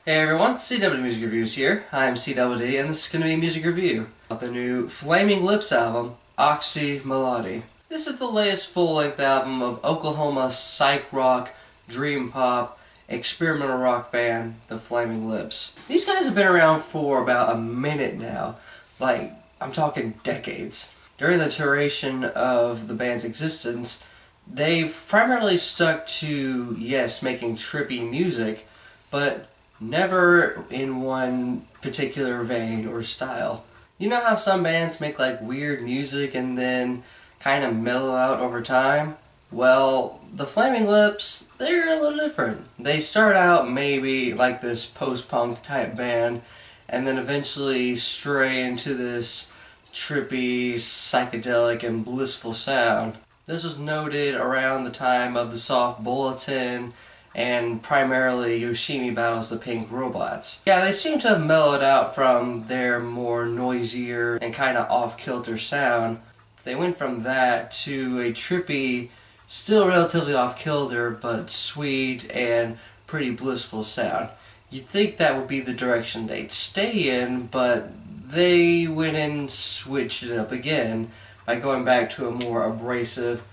Hey everyone, CW Music Reviews here. I'm CWD, and this is going to be a music review of the new Flaming Lips album, Oczy Mlody. This is the latest full-length album of Oklahoma psych rock, dream pop, experimental rock band, the Flaming Lips. These guys have been around for about a minute now, like, I'm talking decades. During the duration of the band's existence, they've primarily stuck to, yes, making trippy music, but never in one particular vein or style. You know how some bands make like weird music and then kind of mellow out over time? Well, the Flaming Lips, they're a little different. They start out maybe like this post-punk type band and then eventually stray into this trippy, psychedelic, and blissful sound. This was noted around the time of the Soft Bulletin and primarily Yoshimi Battles the Pink Robots. Yeah, they seem to have mellowed out from their more noisier and kind of off-kilter sound. They went from that to a trippy, still relatively off-kilter, but sweet and pretty blissful sound. You'd think that would be the direction they'd stay in, but they went and switched it up again by going back to a more abrasive,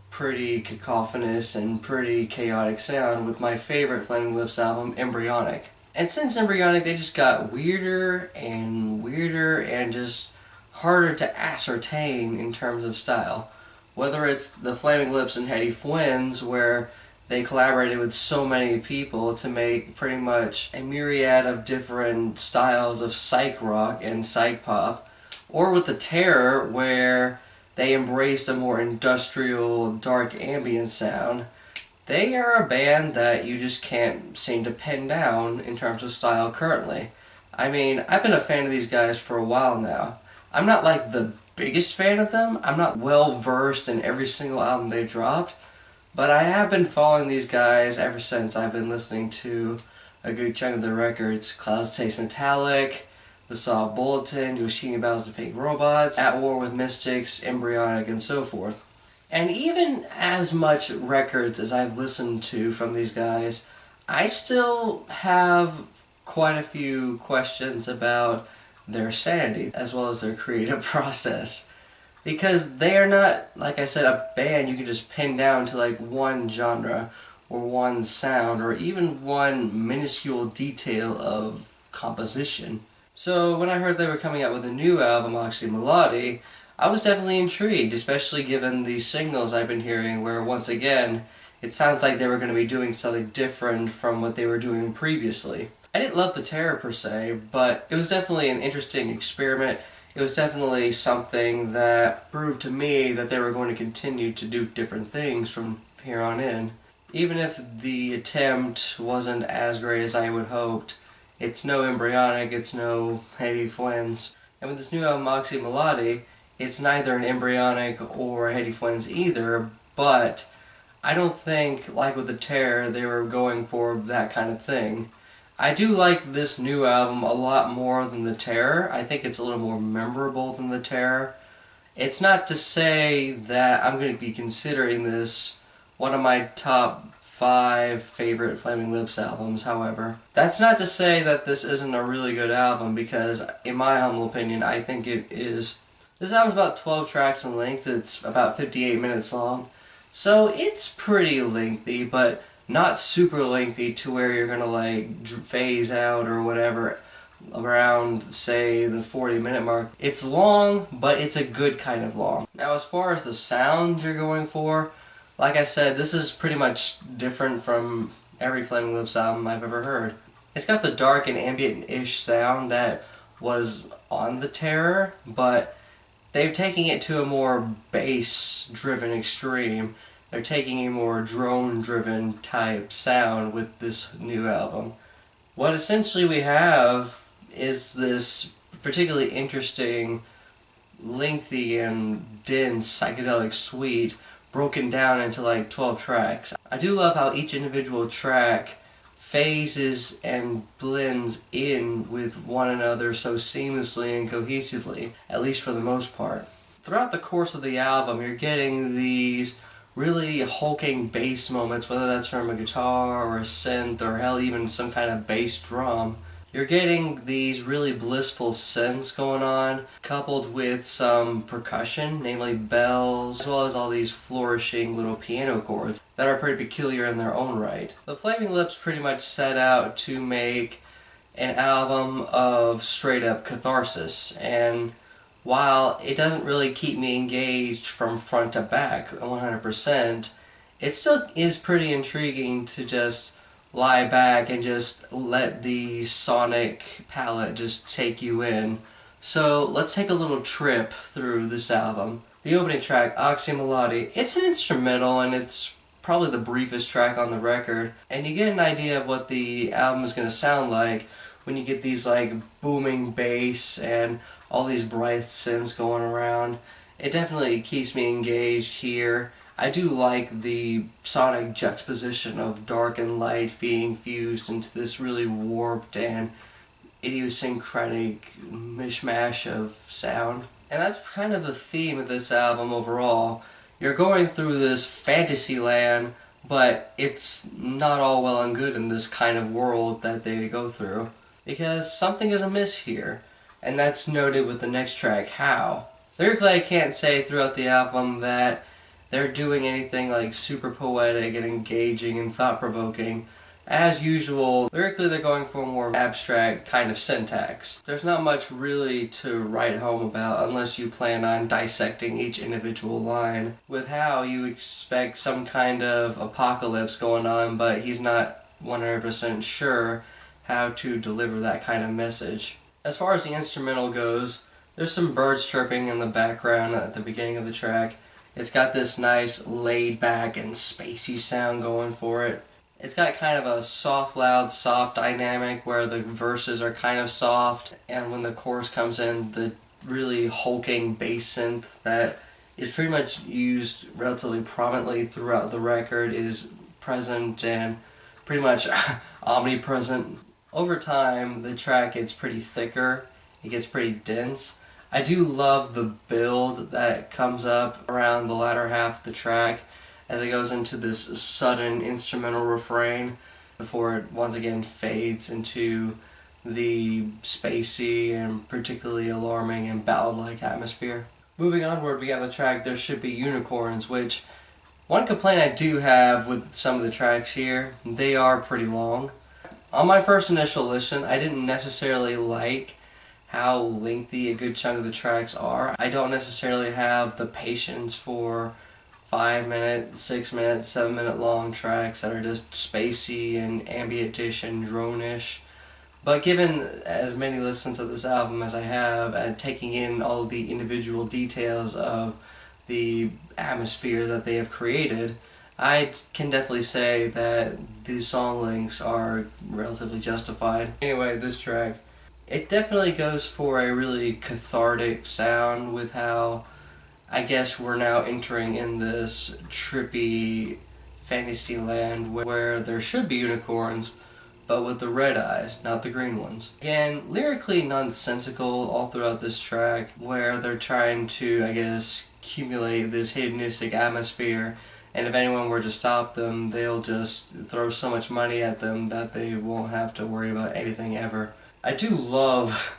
pretty cacophonous and pretty chaotic sound with my favorite Flaming Lips album, Embryonic. And since Embryonic, they just got weirder and just harder to ascertain in terms of style. Whether it's the Flaming Lips and Hetty Fwins, where they collaborated with so many people to make pretty much a myriad of different styles of psych rock and psych pop, or with the Terror, where they embraced a more industrial, dark ambient sound. They are a band that you just can't seem to pin down in terms of style currently. I mean, I've been a fan of these guys for a while now. I'm not like the biggest fan of them. I'm not well versed in every single album they've dropped. But I have been following these guys ever since I've been listening to a good chunk of their records. Clouds Taste Metallic, The Soft Bulletin, Yoshimi Battles the Pink Robots, At War with Mystics, Embryonic, and so forth. And even as much records as I've listened to from these guys, I still have quite a few questions about their sanity, as well as their creative process. Because they are not, like I said, a band you can just pin down to like one genre, or one sound, or even one minuscule detail of composition. So when I heard they were coming out with a new album, Oczy Mlody, I was definitely intrigued, especially given the signals I've been hearing where, once again, it sounds like they were going to be doing something different from what they were doing previously. I didn't love the Terror per se, but it was definitely an interesting experiment. It was definitely something that proved to me that they were going to continue to do different things from here on in. Even if the attempt wasn't as great as I would hoped, it's no Embryonic, it's no Hetty Fwins. And with this new album, Oczy Mlody, it's neither an Embryonic or Hetty Fwins either, but I don't think, like with the Terror, they were going for that kind of thing. I do like this new album a lot more than the Terror. I think it's a little more memorable than the Terror. It's not to say that I'm going to be considering this one of my top 5 favorite Flaming Lips albums, however. That's not to say that this isn't a really good album, because in my humble opinion, I think it is. This album's about 12 tracks in length. It's about 58 minutes long. So it's pretty lengthy, but not super lengthy to where you're gonna like phase out or whatever around, say, the 40-minute mark. It's long, but it's a good kind of long. Now, as far as the sounds you're going for, like I said, this is pretty much different from every Flaming Lips album I've ever heard. It's got the dark and ambient-ish sound that was on the Terror, but they're taking it to a more bass-driven extreme. They're taking a more drone-driven type sound with this new album. What essentially we have is this particularly interesting, lengthy and dense psychedelic suite broken down into like 12 tracks. I do love how each individual track phases and blends in with one another so seamlessly and cohesively, at least for the most part. Throughout the course of the album, you're getting these really hulking bass moments, whether that's from a guitar or a synth or hell even some kind of bass drum. You're getting these really blissful synths going on, coupled with some percussion, namely bells, as well as all these flourishing little piano chords that are pretty peculiar in their own right. The Flaming Lips pretty much set out to make an album of straight up catharsis, and while it doesn't really keep me engaged from front to back 100%, it still is pretty intriguing to just lie back and just let the sonic palette just take you in. So let's take a little trip through this album. The opening track, Oczy Mlody, it's an instrumental and it's probably the briefest track on the record, and you get an idea of what the album is going to sound like when you get these like booming bass and all these bright synths going around. It definitely keeps me engaged here. I do like the sonic juxtaposition of dark and light being fused into this really warped and idiosyncratic mishmash of sound. And that's kind of the theme of this album overall. You're going through this fantasy land, but it's not all well and good in this kind of world that they go through, because something is amiss here, and that's noted with the next track, How. Lyrically, I can't say throughout the album that they're doing anything like super poetic and engaging and thought-provoking. As usual, lyrically they're going for a more abstract kind of syntax. There's not much really to write home about unless you plan on dissecting each individual line. With How, you expect some kind of apocalypse going on, but he's not 100% sure how to deliver that kind of message. As far as the instrumental goes, there's some birds chirping in the background at the beginning of the track. It's got this nice laid back and spacey sound going for it. It's got kind of a soft, loud, soft dynamic where the verses are kind of soft, and when the chorus comes in, the really hulking bass synth that is pretty much used relatively prominently throughout the record is present and pretty much omnipresent. Over time, the track gets pretty thicker, it gets pretty dense. I do love the build that comes up around the latter half of the track as it goes into this sudden instrumental refrain before it once again fades into the spacey and particularly alarming and ballad-like atmosphere. Moving onward, we got the track There Should Be Unicorns, which one complaint I do have with some of the tracks here, they are pretty long. On my first initial listen, I didn't necessarily like how lengthy a good chunk of the tracks are. I don't necessarily have the patience for 5-minute, 6-minute, 7-minute long tracks that are just spacey and ambient-ish and drone-ish. But given as many listens to this album as I have, and taking in all the individual details of the atmosphere that they have created, I can definitely say that the song lengths are relatively justified. Anyway, this track, it definitely goes for a really cathartic sound with how I guess we're now entering in this trippy fantasy land where there should be unicorns, but with the red eyes, not the green ones. Again, lyrically nonsensical all throughout this track, where they're trying to, I guess, accumulate this hedonistic atmosphere, and if anyone were to stop them, they'll just throw so much money at them that they won't have to worry about anything ever. I do love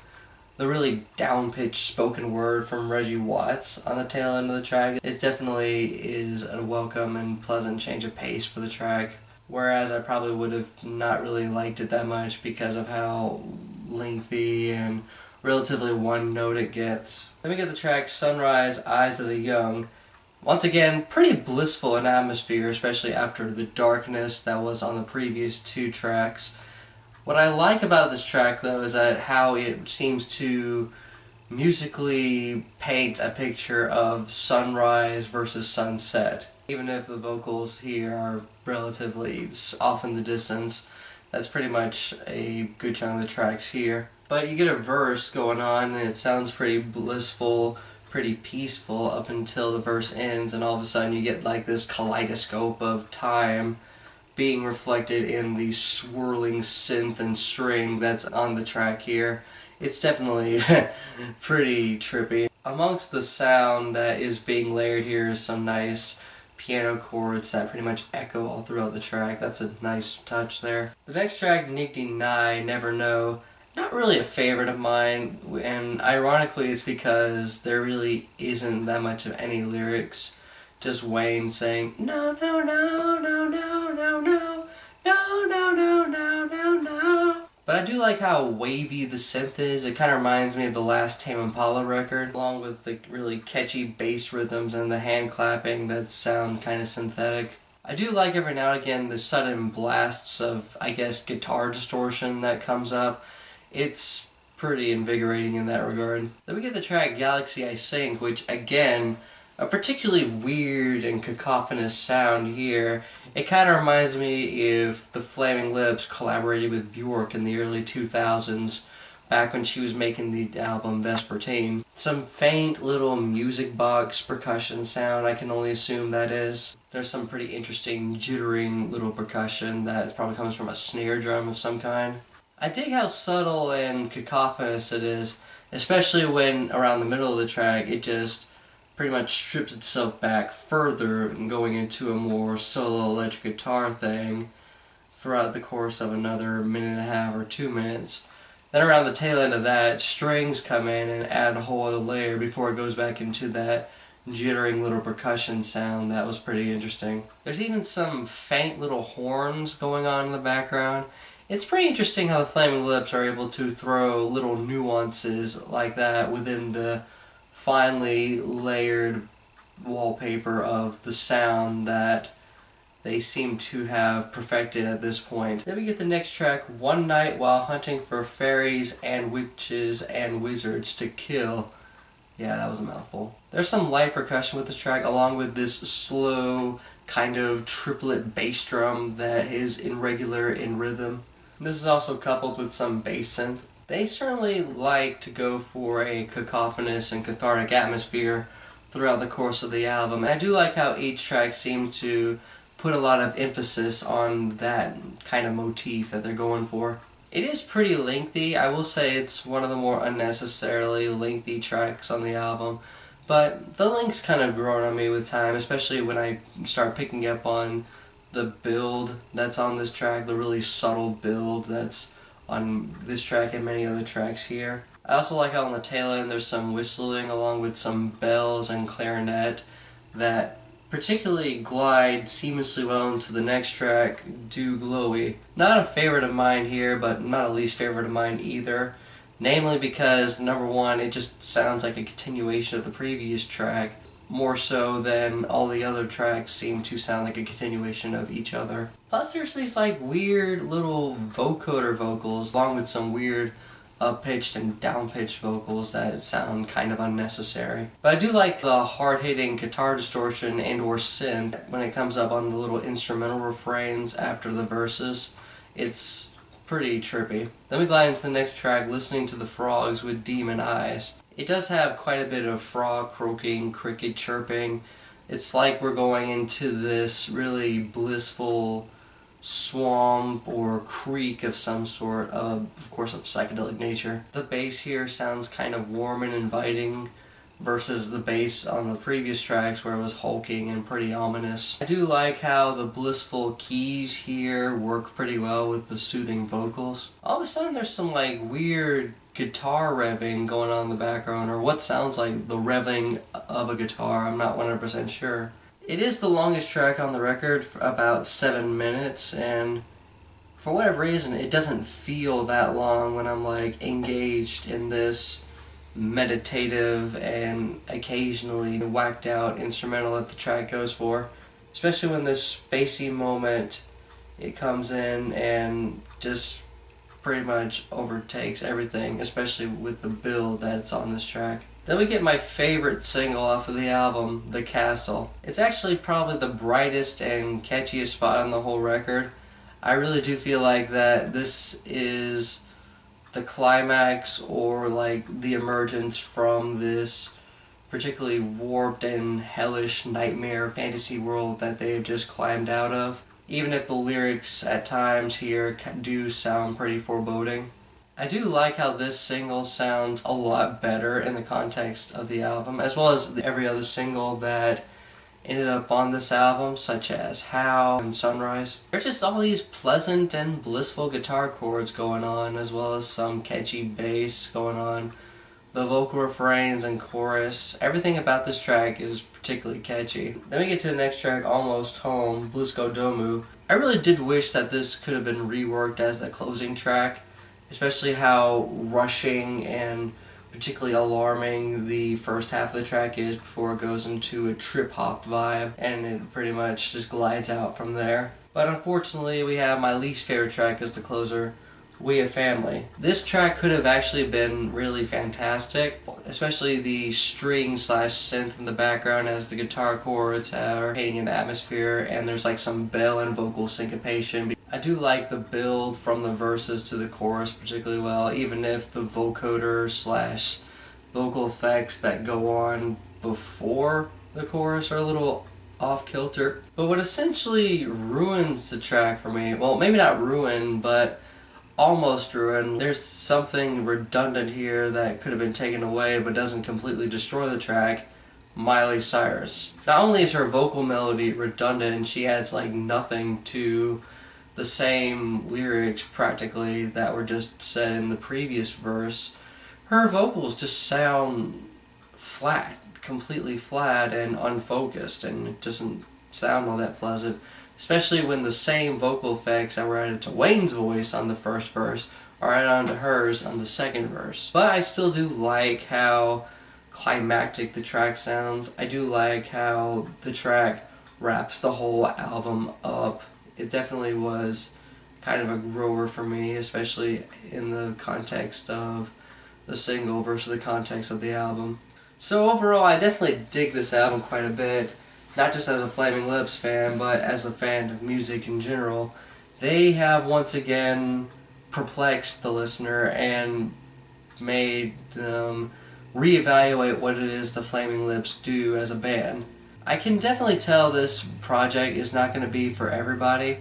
the really down-pitched spoken word from Reggie Watts on the tail end of the track. It definitely is a welcome and pleasant change of pace for the track, whereas I probably would have not really liked it that much because of how lengthy and relatively one-note it gets. Then we get the track Sunrise, Eyes of the Young. Once again, pretty blissful in atmosphere, especially after the darkness that was on the previous two tracks. What I like about this track, though, is that how it seems to musically paint a picture of sunrise versus sunset. Even if the vocals here are relatively off in the distance, that's pretty much a good chunk of the tracks here. But you get a verse going on, and it sounds pretty blissful, pretty peaceful up until the verse ends, and all of a sudden you get like this kaleidoscope of time being reflected in the swirling synth and string that's on the track here. It's definitely pretty trippy. Amongst the sound that is being layered here is some nice piano chords that pretty much echo all throughout the track. That's a nice touch there. The next track, Nigdy, Never Know, not really a favorite of mine, and ironically it's because there really isn't that much of any lyrics. Just Wayne saying, no, no, no, no, no, no, no, no, no, no, no, no, no. But I do like how wavy the synth is. It kind of reminds me of the last Tame Impala record, along with the really catchy bass rhythms and the hand clapping that sound kind of synthetic. I do like every now and again the sudden blasts of, I guess, guitar distortion that comes up. It's pretty invigorating in that regard. Then we get the track Galaxy I Sink, which again, a particularly weird and cacophonous sound here. It kind of reminds me if the Flaming Lips collaborated with Bjork in the early 2000s, back when she was making the album Vespertine. Some faint little music box percussion sound, I can only assume that is. There's some pretty interesting jittering little percussion that probably comes from a snare drum of some kind. I dig how subtle and cacophonous it is, especially when around the middle of the track it just pretty much strips itself back further and going into a more solo electric guitar thing throughout the course of another minute and a half or 2 minutes. Then around the tail end of that, strings come in and add a whole other layer before it goes back into that jittering little percussion sound that was pretty interesting. There's even some faint little horns going on in the background. It's pretty interesting how the Flaming Lips are able to throw little nuances like that within the finely layered wallpaper of the sound that they seem to have perfected at this point. Then we get the next track, One Night While Hunting for Fairies and Witches and Wizards to Kill. Yeah, that was a mouthful. There's some light percussion with this track, along with this slow kind of triplet bass drum that is irregular in rhythm. This is also coupled with some bass synth. They certainly like to go for a cacophonous and cathartic atmosphere throughout the course of the album, and I do like how each track seems to put a lot of emphasis on that kind of motif that they're going for. It is pretty lengthy. I will say it's one of the more unnecessarily lengthy tracks on the album, but the length's kind of grown on me with time, especially when I start picking up on the build that's on this track, the really subtle build that's on this track and many other tracks here. I also like how on the tail end there's some whistling along with some bells and clarinet that particularly glide seamlessly well into the next track, Do Glowy. Not a favorite of mine here, but not a least favorite of mine either. Namely because, number one, it just sounds like a continuation of the previous track, more so than all the other tracks seem to sound like a continuation of each other. Plus there's these like weird little vocoder vocals along with some weird up-pitched and down-pitched vocals that sound kind of unnecessary. But I do like the hard-hitting guitar distortion and or synth when it comes up on the little instrumental refrains after the verses. It's pretty trippy. Then we glide into the next track, Listening to the Frogs with Demon Eyes. It does have quite a bit of frog croaking, cricket chirping. It's like we're going into this really blissful swamp or creek of some sort, of course of psychedelic nature. The bass here sounds kind of warm and inviting versus the bass on the previous tracks where it was hulking and pretty ominous. I do like how the blissful keys here work pretty well with the soothing vocals. All of a sudden there's some like weird guitar revving going on in the background, or what sounds like the revving of a guitar. I'm not 100% sure. It is the longest track on the record, for about 7 minutes, and for whatever reason it doesn't feel that long when I'm like engaged in this meditative and occasionally whacked out instrumental that the track goes for. Especially when this spacey moment it comes in and just pretty much overtakes everything, especially with the build that's on this track. Then we get my favorite single off of the album, The Castle. It's actually probably the brightest and catchiest spot on the whole record. I really do feel like that this is the climax or like the emergence from this particularly warped and hellish nightmare fantasy world that they've just climbed out of. Even if the lyrics at times here do sound pretty foreboding. I do like how this single sounds a lot better in the context of the album, as well as every other single that ended up on this album, such as How and Sunrise. There's just all these pleasant and blissful guitar chords going on, as well as some catchy bass going on. The vocal refrains and chorus, everything about this track is particularly catchy. Then we get to the next track, Almost Home, Blisko Domu. I really did wish that this could have been reworked as the closing track, especially how rushing and particularly alarming the first half of the track is before it goes into a trip-hop vibe, and it pretty much just glides out from there. But unfortunately, we have my least favorite track as the closer, We a Family. This track could have actually been really fantastic, especially the string slash synth in the background as the guitar chords are creating an atmosphere, and there's like some bell and vocal syncopation. I do like the build from the verses to the chorus particularly well, even if the vocoder slash vocal effects that go on before the chorus are a little off-kilter. But what essentially ruins the track for me, well, maybe not ruin, but almost ruined. There's something redundant here that could have been taken away but doesn't completely destroy the track. Miley Cyrus. Not only is her vocal melody redundant and she adds like nothing to the same lyrics practically that were just said in the previous verse, her vocals just sound flat, completely flat and unfocused, and it doesn't sound all that pleasant. Especially when the same vocal effects that were added to Wayne's voice on the first verse are added onto hers on the second verse. But I still do like how climactic the track sounds. I do like how the track wraps the whole album up. It definitely was kind of a grower for me, especially in the context of the single versus the context of the album. So overall, I definitely dig this album quite a bit. Not just as a Flaming Lips fan, but as a fan of music in general. They have once again perplexed the listener and made them reevaluate what it is the Flaming Lips do as a band. I can definitely tell this project is not going to be for everybody.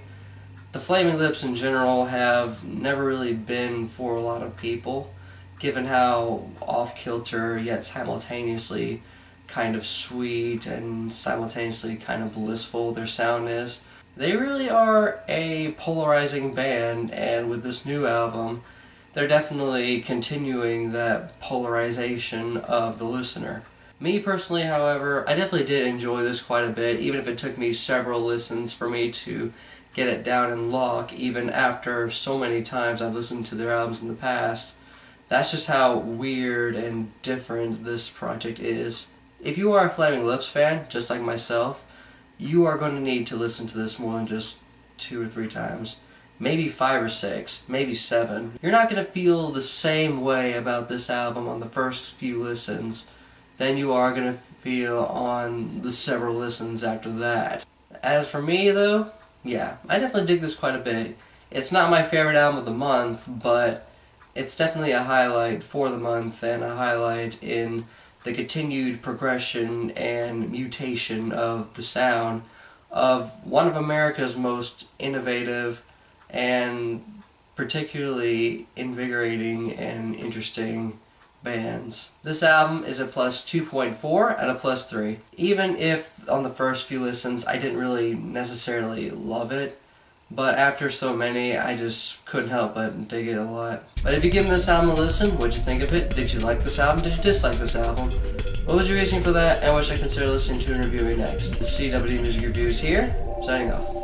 The Flaming Lips in general have never really been for a lot of people, given how off-kilter yet simultaneously kind of sweet and simultaneously kind of blissful their sound is. They really are a polarizing band, and with this new album, they're definitely continuing that polarization of the listener. Me personally, however, I definitely did enjoy this quite a bit, even if it took me several listens for me to get it down in lock, even after so many times I've listened to their albums in the past. That's just how weird and different this project is. If you are a Flaming Lips fan, just like myself, you are going to need to listen to this more than just 2 or 3 times. Maybe 5 or 6, maybe 7. You're not going to feel the same way about this album on the first few listens than you are going to feel on the several listens after that. As for me though, yeah, I definitely dig this quite a bit. It's not my favorite album of the month, but it's definitely a highlight for the month and a highlight in the continued progression and mutation of the sound of one of America's most innovative and particularly invigorating and interesting bands. This album is a plus 2.4 and a plus 3. Even if on the first few listens I didn't really necessarily love it, but after so many I just couldn't help but dig it a lot. But if you give this album a listen, what'd you think of it? Did you like this album? Did you dislike this album? What was your reasoning for that, and what should I consider listening to and reviewing next? CWD Music Reviews here, signing off.